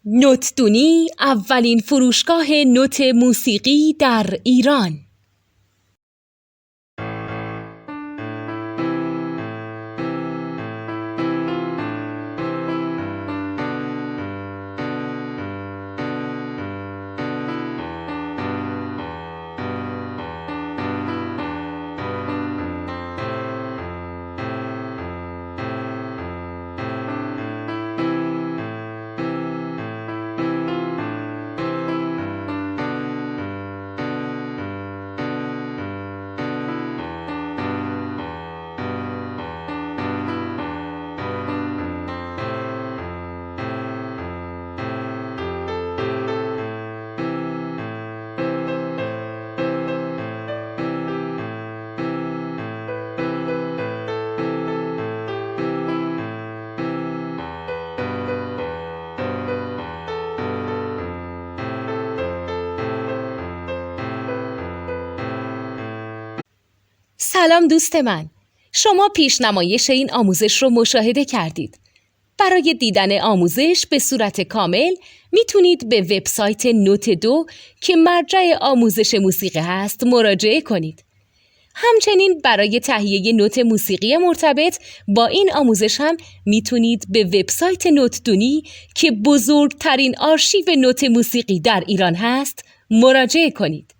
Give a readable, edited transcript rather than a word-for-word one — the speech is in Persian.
نوتدونی اولین فروشگاه نوت موسیقی در ایران. سلام دوست من، شما پیشنمایش این آموزش رو مشاهده کردید. برای دیدن آموزش به صورت کامل میتونید به وبسایت نوت2 که مرجع آموزش موسیقی هست مراجعه کنید. همچنین برای تهیه نوت موسیقی مرتبط با این آموزش هم میتونید به وبسایت نوتدونی که بزرگترین آرشیو نوت موسیقی در ایران هست مراجعه کنید.